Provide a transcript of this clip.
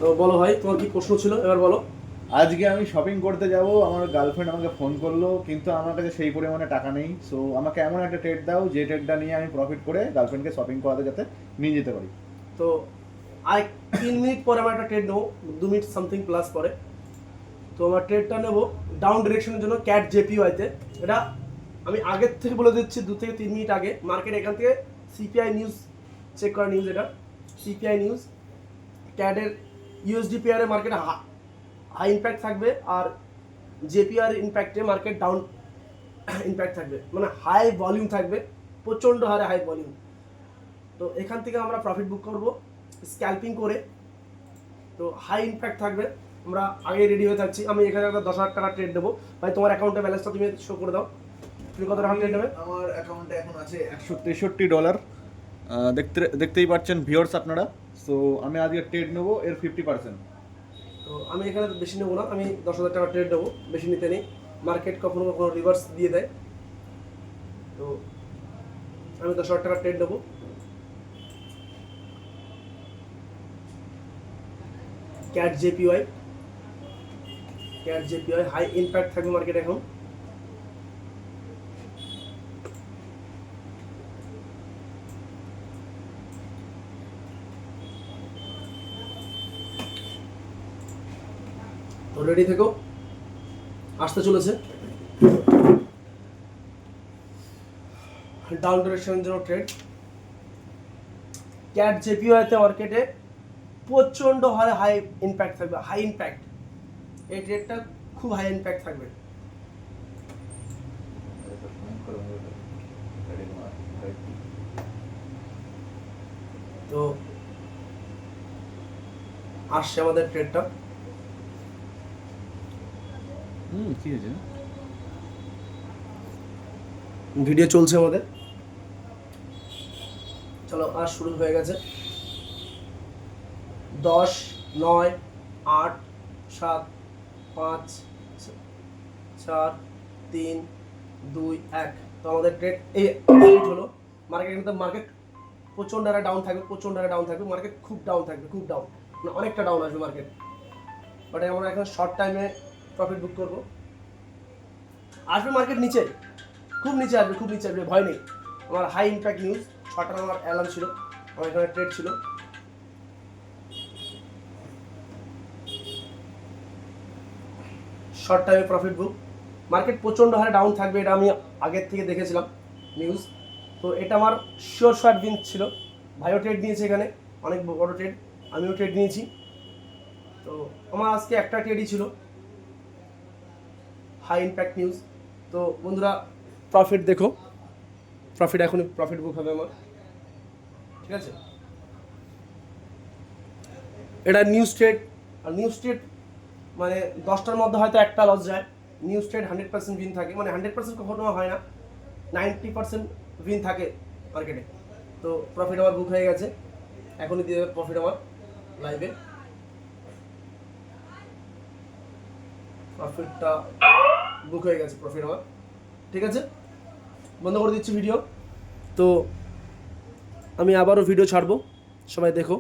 তো বলো ভাই, তোমার কি প্রশ্ন ছিল, এবার বলো। আজকে আমি শপিং করতে যাব, আমার গার্লফ্রেন্ড আমাকে ফোন করলো, কিন্তু আমার কাছে সেই পরিমাণে টাকা নেই। সো আমাকে এমন একটা ট্রেড দাও যে ট্রেডটা নিয়ে আমি প্রফিট করে গার্লফ্রেন্ডকে শপিং করাতে যাতে নিয়ে যেতে পারি। তো আর 3 মিনিট পরে আমরা একটা ট্রেড নেবো, 2 মিনিট সামথিং প্লাস পরে। তো আমরা ট্রেডটা নেবো ডাউন ডিরেকশনের জন্য ক্যাট জেপিওয়াইতে। এটা আমি আগের থেকে বলে দিচ্ছি, 2 থেকে 3 মিনিট আগে মার্কেট এখান থেকে সিপিআই নিউজ চেক করা নিউজ, এটা সিপিআই নিউজ। ক্যাটের ইউএসডি পেয়ারে মার্কেট হাই ইম্প্যাক্ট থাকবে, আর জেপিআর ইম্প্যাক্টে মার্কেট ডাউন ইম্প্যাক্ট থাকবে, মানে হাই ভলিউম থাকবে, প্রচণ্ড হারে হাই ভলিউম। তো এখান থেকে আমরা প্রফিট বুক করব স্ক্যাল্পিং করে। তো হাই ইম্প্যাক্ট থাকবে, আমরা আগে রেডি হয়ে থাকছি। আমি এখানে একটা 10,000 টাকা ট্রেড দেবো। ভাই তোমার অ্যাকাউন্টে ব্যালেন্সটা তুমি শো করে দাও, তুমি কত টাকা ট্রেড নেবে? আমার অ্যাকাউন্টে এখন আছে $163। দেখতেই পাচ্ছেন ভিউয়ার্স আপনারা। সো আমি আজকে ট্রেড নেবো এর 50%। তো আমি এখানে বেশি নেবো না, আমি 10,000 টাকা ট্রেড দেবো, বেশি নিতে নেই। মার্কেট কখনো কখনো রিভার্স দিয়ে দেয়। তো আমি 10,000 টাকা ট্রেড দেবো। CAD JPY, CAD JPY high impact থাকবে মার্কেট এখন। তো রেডি থেকো, আসতে চলেছে ডাউন ডিরেকশনের জন্য ট্রেড। ক্যাট জেপিওয়াইতে মার্কেটে প্রচণ্ড হারে হাই ইম্প্যাক্ট থাকবে, হাই ইম্প্যাক্ট। এই ট্রেডটা খুব হাই ইম্প্যাক্ট থাকবে। তো আসছে আমাদের ট্রেডটা। কি হয়েছে? ভিডিও চলছে আমাদের, চলো আর শুরু হয়ে গেছে। 10, 9, 8, 7, 5, 4, 3, 2, 1। তো আমাদের ট্রেড এই হলো। মার্কেট কিন্তু মার্কেট প্রচণ্ড হারে ডাউন থাকবে, প্রচণ্ড হারে ডাউন থাকবে মার্কেট, খুব ডাউন থাকবে, খুব ডাউন, মানে অনেকটা ডাউন আসবে মার্কেট। বাট আমরা এখন শর্ট টাইমে প্রফিট বুক করবো। আসবে মার্কেট নিচে, খুব নিচে আসবে, খুব নিচে আসবে, ভয় নেই। আমার হাই ইম্প্যাক্ট নিউজ, 6টার আমার অ্যালার্ম ছিল, আমার এখানে ট্রেড ছিল। শর্ট টাইমে প্রফিট বুক। মার্কেট প্রচণ্ড হারে ডাউন থাকবে, এটা আমি আগের থেকে দেখেছিলাম নিউজ। তো এটা আমার শিওর শর্ট উইন ছিল। ভাইও ট্রেড নিয়েছে এখানে, অনেক বড় ট্রেড, আমিও ট্রেড নিয়েছি। তো আমার আজকে একটা ট্রেডই ছিল, হাই ইম্প্যাক্ট নিউজ। তো বন্ধুরা প্রফিট দেখো, প্রফিট এখনই প্রফিট বুক হবে আমার, ঠিক আছে? এটা নিউজ ট্রেড, আর নিউজ ট্রেড মানে 10টার মধ্যে হয়তো একটা লস যায়। নিউজ ট্রেড 100% উইন থাকে, মানে 100% কখনো হয় না, 90% উইন থাকে মার্কেটে। তো প্রফিট আমার বুক হয়ে গেছে, এখনই দিয়ে দেবে প্রফিট আমার লাইভে। প্রফিটটা বুক হয়ে গেছে, প্রফিট আমার, ঠিক আছে? বন্ধ করে দিচ্ছি ভিডিও। তো আমি আবারও ভিডিও ছাড়বো, সবাই দেখো।